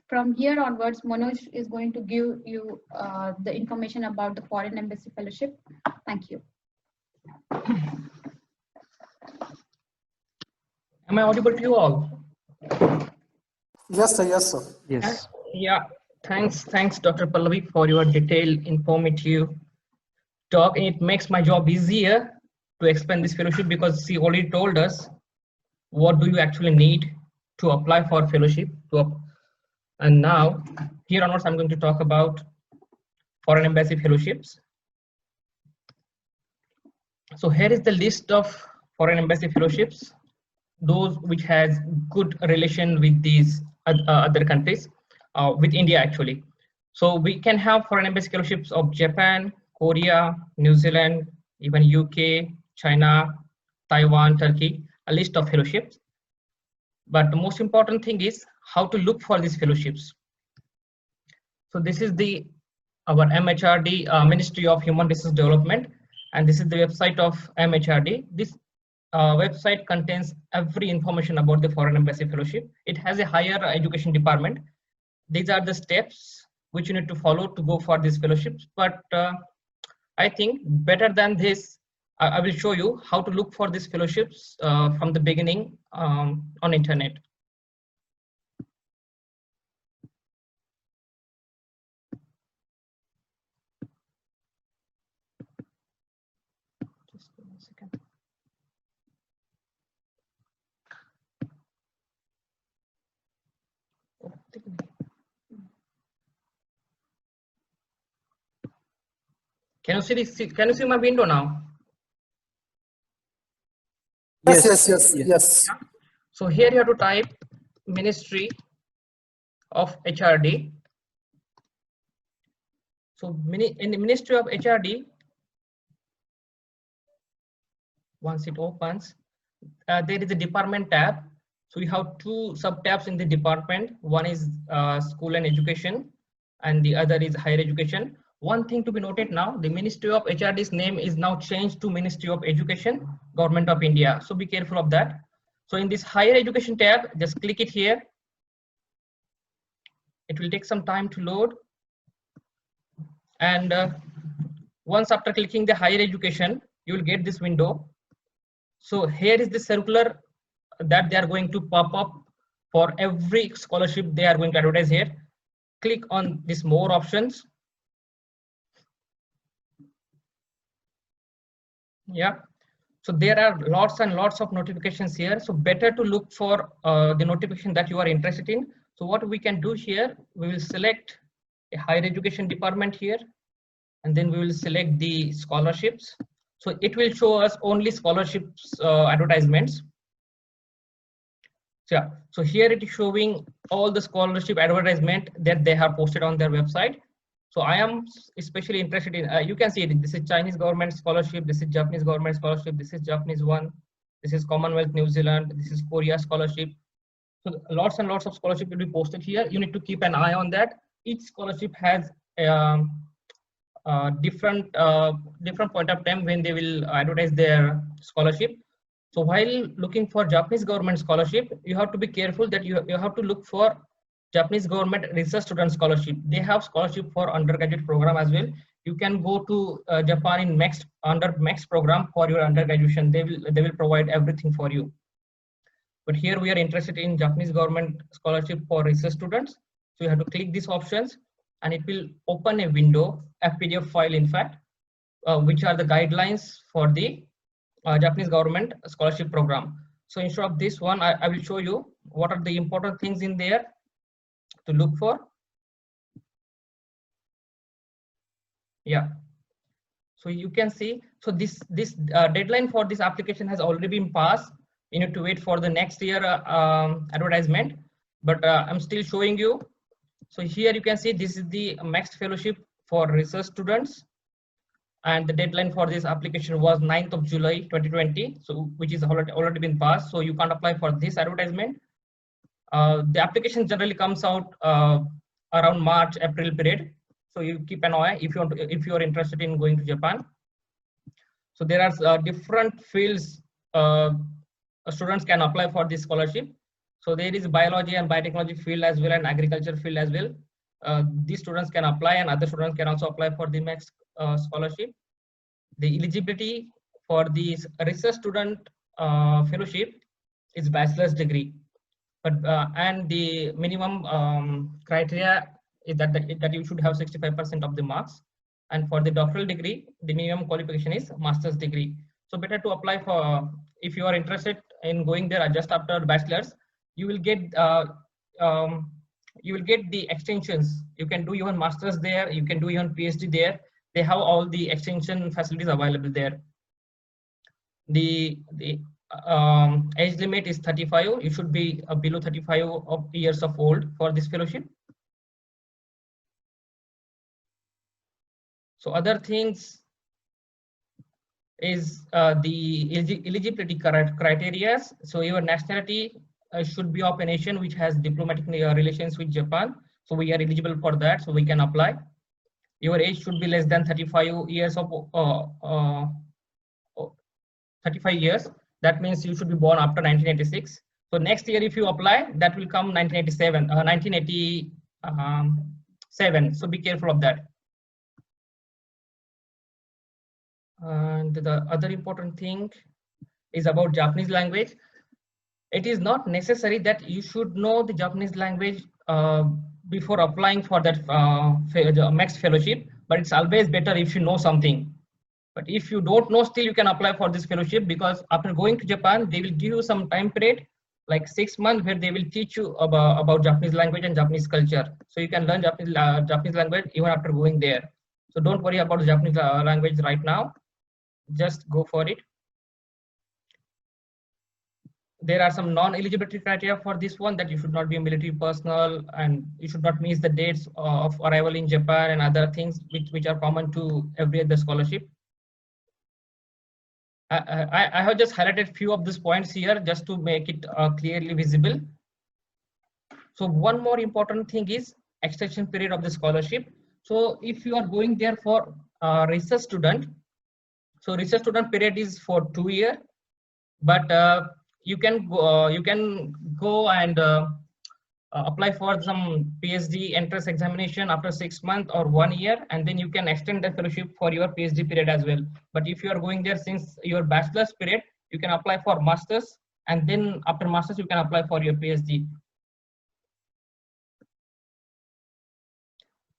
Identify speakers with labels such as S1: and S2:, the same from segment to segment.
S1: from here onwards, Manoj is going to give you the information about the Foreign Embassy Fellowship. Thank you.
S2: Am I audible to you all?
S3: Yes, sir. Yes, sir.
S4: Yes.
S2: Yeah. Thanks, Dr. Pallavi, for your detailed, informative talk. It makes my job easier to explain this fellowship because she already told us what do you actually need to apply for fellowship. And now, here onwards, I'm going to talk about Foreign Embassy Fellowships. So here is the list of Foreign Embassy Fellowships, those which has good relation with these other countries, with India actually. So we can have Foreign Embassy Fellowships of Japan, Korea, New Zealand, even UK, China, Taiwan, Turkey, a list of fellowships. But the most important thing is how to look for these fellowships. So this is our MHRD, Ministry of Human Resource Development, and this is the website of MHRD. This website contains every information about the Foreign Embassy Fellowship. It has a higher education department. These are the steps which you need to follow to go for these fellowships. But I think better than this, I will show you how to look for these fellowships from the beginning on internet. Just give me a second. Can you see this? Can you see my window now?
S3: Yes.
S2: So here you have to type Ministry of HRD. So in the Ministry of HRD, once it opens, there is a department tab. So you have two sub tabs in the department. One is school and education, and the other is higher education. One thing to be noted now, the Ministry of HRD's name is now changed to Ministry of Education, Government of India. So be careful of that. So in this higher education tab, just click it here. It will take some time to load. And once after clicking the higher education, you will get this window. So here is the circular that they are going to pop up for every scholarship they are going to advertise here. Click on this more options. Yeah, so there are lots and lots of notifications here. So better to look for the notification that you are interested in. So what we can do here, we will select a higher education department here, and then we will select the scholarships. So it will show us only scholarships advertisements. So yeah, so here it is showing all the scholarship advertisement that they have posted on their website. So I am especially interested in, you can see it, this is Chinese government scholarship, this is Japanese government scholarship, this is Japanese one, this is Commonwealth New Zealand, this is Korea scholarship. So lots and lots of scholarship will be posted here. You need to keep an eye on that. Each scholarship has different point of time when they will advertise their scholarship. So while looking for Japanese government scholarship, you have to be careful that you have to look for Japanese government research student scholarship. They have scholarship for undergraduate program as well. You can go to Japan in under MEX program for your undergraduation. They will provide everything for you. But here we are interested in Japanese government scholarship for research students. So you have to click these options, and it will open a window, a PDF file, in fact, which are the guidelines for the Japanese government scholarship program. So instead of this one, I will show you what are the important things in there to look for. Yeah, so you can see, so this deadline for this application has already been passed. You need to wait for the next year advertisement, but I'm still showing you. So here you can see this is the MEX fellowship for research students, and the deadline for this application was 9th of July 2020, so which is already been passed. So you can't apply for this advertisement. The application generally comes out around March-April period. So you keep an eye if you are interested in going to Japan. So there are different fields students can apply for this scholarship. So there is biology and biotechnology field as well and agriculture field as well. These students can apply and other students can also apply for the MEX scholarship. The eligibility for the research student fellowship is bachelor's degree, but and the minimum criteria is that you should have 65% of the marks, and for the doctoral degree the minimum qualification is master's degree. So better to apply for, if you are interested in going there just after bachelor's, you will get the extensions. You can do your master's there, you can do your PhD there. They have all the extension facilities available there. The age limit is 35. You should be below 35 years of old for this fellowship. So other things is the eligibility criteria. So your nationality should be of a nation which has diplomatic relations with Japan. So we are eligible for that, so we can apply. Your age should be less than 35 years of 35 years. That means you should be born after 1986. So next year, if you apply, that will come 1987. So be careful of that. And the other important thing is about Japanese language. It is not necessary that you should know the Japanese language before applying for that MEX fellowship, but it's always better if you know something. But if you don't know, still you can apply for this fellowship, because after going to Japan, they will give you some time period, like 6 months, where they will teach you about Japanese language and Japanese culture. So you can learn Japanese language even after going there. So don't worry about the Japanese language right now. Just go for it. There are some non-eligibility criteria for this one, that you should not be a military personnel and you should not miss the dates of arrival in Japan and other things which are common to every other scholarship. I have just highlighted few of these points here just to make it clearly visible. So one more important thing is extension period of the scholarship. So if you are going there for research student, so research student period is for 2 years, but you can go and apply for some PhD entrance examination after 6 months or 1 year, and then you can extend the fellowship for your PhD period as well. But if you are going there since your bachelor's period, you can apply for master's, and then after master's you can apply for your PhD.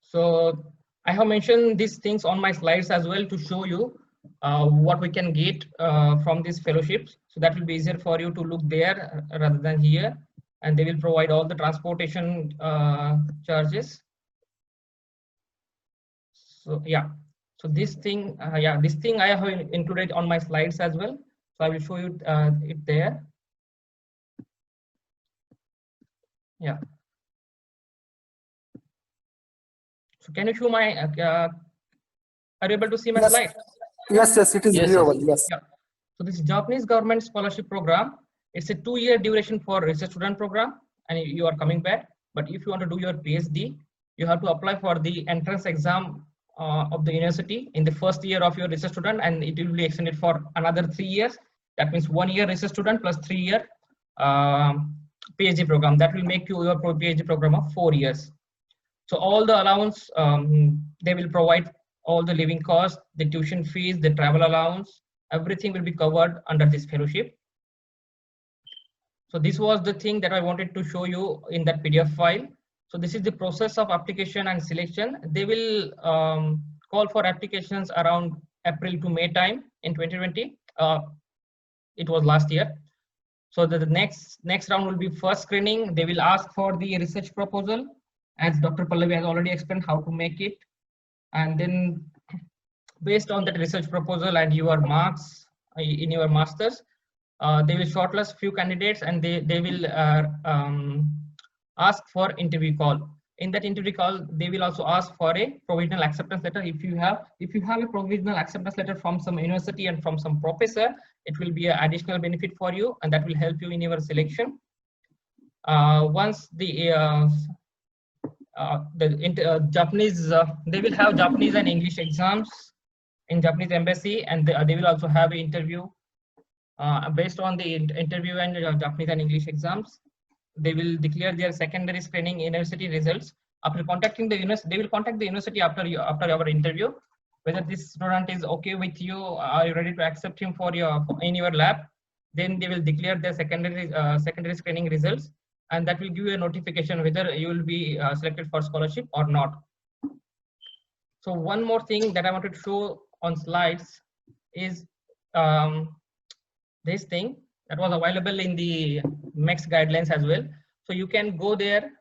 S2: So I have mentioned these things on my slides as well to show you what we can get from these fellowships. So that will be easier for you to look there rather than here. And they will provide all the transportation charges. So yeah, so this thing, I have included on my slides as well. So I will show you it there. Yeah. So can you show my? Are you able to see my slide?
S3: Yes, it is viewable. Yes.
S2: Yeah. So this Japanese government scholarship program, it's a 2-year duration for research student program, and you are coming back. But if you want to do your PhD, you have to apply for the entrance exam of the university in the first year of your research student, and it will be extended for another 3 years. That means 1 year research student plus 3 year PhD program. That will make you your PhD program of 4 years. So all the allowance, they will provide all the living costs, the tuition fees, the travel allowance, everything will be covered under this fellowship. So this was the thing that I wanted to show you in that PDF file. So this is the process of application and selection. They will call for applications around April to May time in 2020. It was last year. So the next round will be first screening. They will ask for the research proposal, as Dr. Pallavi has already explained how to make it. And then based on that research proposal and your marks in your masters, they will shortlist few candidates, and they will ask for interview call. In that interview call, they will also ask for a provisional acceptance letter. If you have a provisional acceptance letter from some university and from some professor, it will be an additional benefit for you, and that will help you in your selection. Once the Japanese, they will have Japanese and English exams in Japanese embassy, and they will also have an interview based on the interview and Japanese and English exams. they will declare their secondary screening university results. After contacting the university, they will contact the university after our interview, whether this student is okay with you, are you ready to accept him for in your lab. Then they will declare their secondary screening results, and that will give you a notification whether you will be selected for scholarship or not. So one more thing that I wanted to show on slides is this thing that was available in the MEX guidelines as well. So you can go there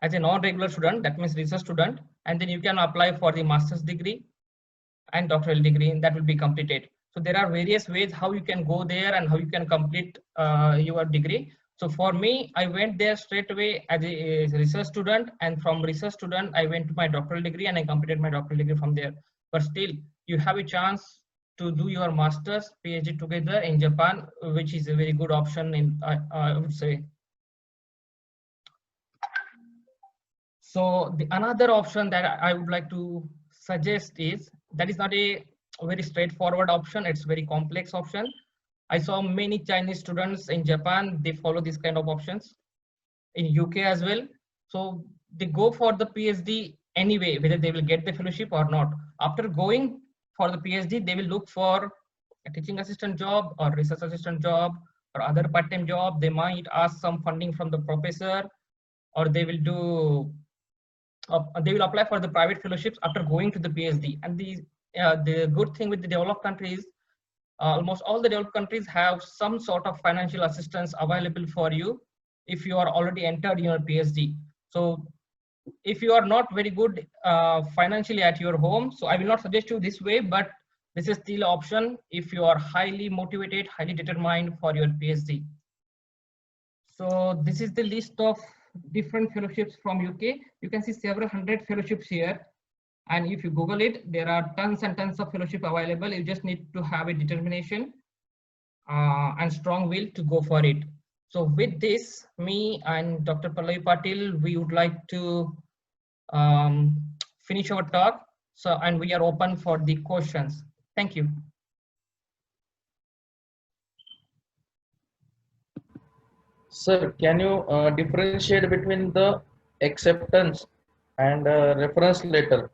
S2: as a non-regular student, that means research student, and then you can apply for the master's degree and doctoral degree, and that will be completed. So there are various ways how you can go there and how you can complete your degree. So for me, I went there straight away as a research student, and from research student, I went to my doctoral degree and I completed my doctoral degree from there. But still, you have a chance to do your master's PhD together in Japan, which is a very good option in, I would say. So the another option that I would like to suggest is, that is not a very straightforward option, it's very complex option. I saw many Chinese students in Japan, they follow this kind of options, in UK as well. So they go for the PhD anyway, whether they will get the fellowship or not. After going for the PhD, they will look for a teaching assistant job or research assistant job or other part-time job. They might ask some funding from the professor, or they will do they will apply for the private fellowships after going to the PhD. And the good thing with the developed countries, almost all the developed countries have some sort of financial assistance available for you if you are already entered your PhD. So if you are not very good financially at your home, so I will not suggest you this way, but this is still an option if you are highly motivated, highly determined for your PhD. So this is the list of different fellowships from UK. You can see several hundred fellowships here. And if you Google it, there are tons and tons of fellowship available. You just need to have a determination and strong will to go for it. So with this, me and Dr. Pallavi Patil, we would like to finish our talk. So, and we are open for the questions. Thank you.
S4: Sir, can you differentiate between the acceptance and reference letter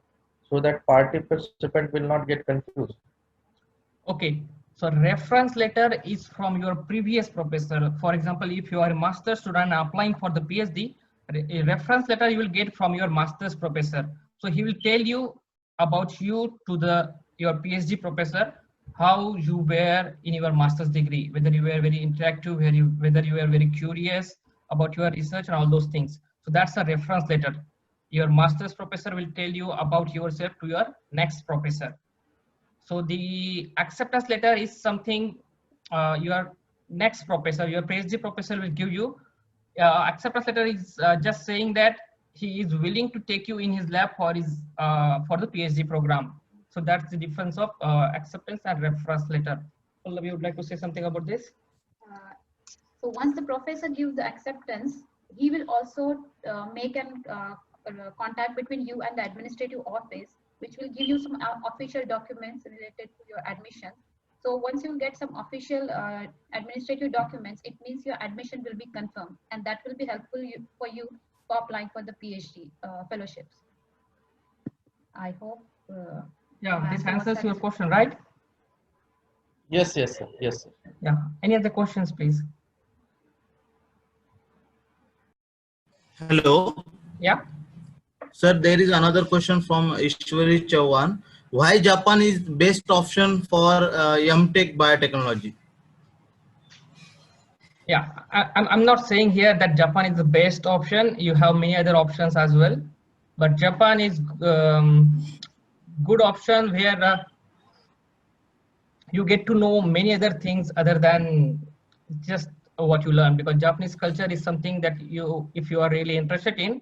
S4: so that participant will not get confused?
S2: Okay, so reference letter is from your previous professor. For example, if you are a master's student applying for the PhD, a reference letter you will get from your master's professor. So he will tell you about you to your PhD professor, how you were in your master's degree, whether you were very interactive, whether you were very curious about your research and all those things. So that's a reference letter. Your master's professor will tell you about yourself to your next professor. So the acceptance letter is something your next professor, your PhD professor will give you. Acceptance letter is just saying that he is willing to take you in his lab for the PhD program. So that's the difference of acceptance and reference letter. Pallavi, would like to say something about this?
S1: So once the professor gives the acceptance, he will also make an contact between you and the administrative office, which will give you some official documents related to your admission. So once you get some official administrative documents, it means your admission will be confirmed, and that will be helpful for you for applying for the PhD fellowships. I hope.
S2: Yeah, this answers your question, right?
S4: Yes, yes, sir. Yes, sir.
S2: Yeah. Any other questions, please?
S5: Hello.
S2: Yeah.
S5: Sir, there is another question from Ishwari Chauhan. Why Japan is best option for MTech biotechnology?
S2: Yeah, I'm not saying here that Japan is the best option. You have many other options as well, but Japan is good option where you get to know many other things other than just what you learn, because Japanese culture is something that if you are really interested in,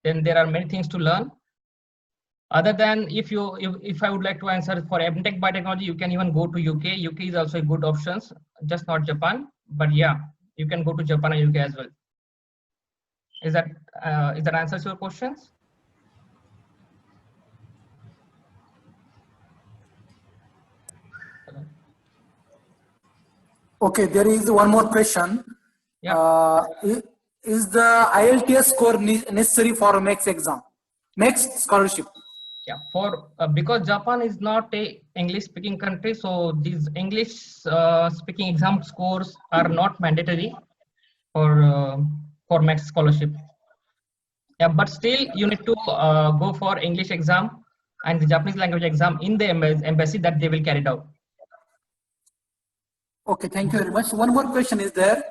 S2: then there are many things to learn. Other than if I would like to answer for MTech biotechnology, you can even go to UK. UK is also a good options, just not Japan. But yeah, you can go to Japan and UK as well. Is that answers your questions?
S3: Okay, there is one more question.
S2: Yeah.
S3: Is the IELTS score necessary for next exam, next scholarship?
S2: Yeah, for because Japan is not a English speaking country, so these English speaking exam scores are not mandatory for max scholarship. Yeah, but still you need to go for English exam and the Japanese language exam in the embassy that they will carry it out.
S3: Okay, thank you very much. One more question is there.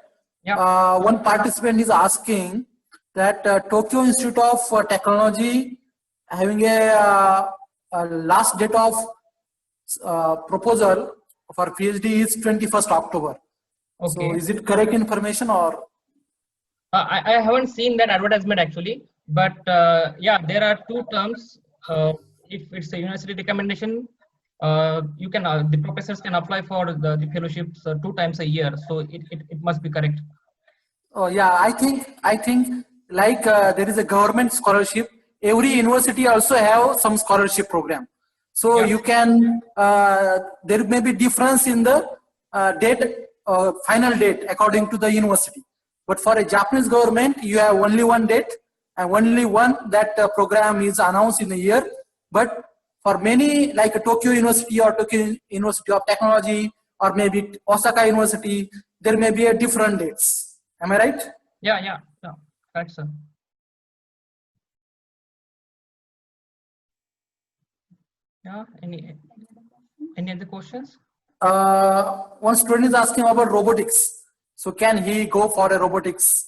S2: Yeah.
S3: One participant is asking that Tokyo Institute of Technology having a last date of proposal for PhD is 21st October.
S2: Okay.
S3: So is it correct information or?
S2: I haven't seen that advertisement actually, but yeah, there are two terms. If it's a university recommendation, you can the professors can apply for the fellowships 2 times a year, so it must be correct.
S3: Oh yeah, I think like there is a government scholarship. Every university also have some scholarship program. So
S2: Yeah.
S3: you can there may be difference in the date, final date according to the university. But for a Japanese government, you have only one date and only one that program is announced in a year. But for many like Tokyo University or Tokyo University of Technology or maybe Osaka University, there may be a different dates. Am I right?
S2: Yeah. Right, sir. Yeah. Any other questions?
S3: One student is asking about robotics. So can he go for a robotics?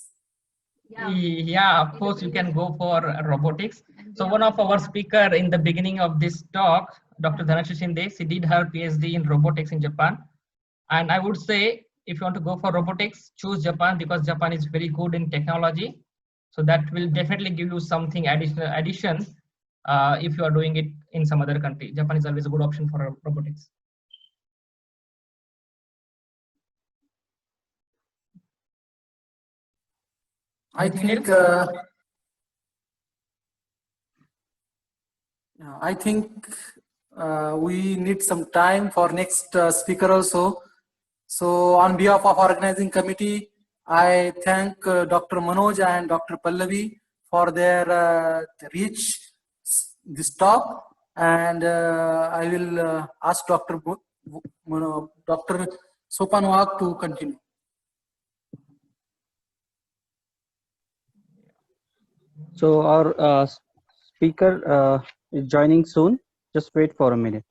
S2: Yeah, of course you can go for robotics. So one of our speaker in the beginning of this talk, Dr. Dhanashree Shinde, she did her PhD in robotics in Japan. And I would say, if you want to go for robotics, choose Japan because Japan is very good in technology. So that will definitely give you something addition if you are doing it in some other country. Japan is always a good option for robotics.
S3: I think we need some time for next speaker also. So on behalf of organizing committee, I thank Dr. Manoj and Dr. Pallavi for their reach this talk, and I will ask Dr. Dr. Sopan Wag to continue.
S6: So our speaker is joining soon. Just wait for a minute.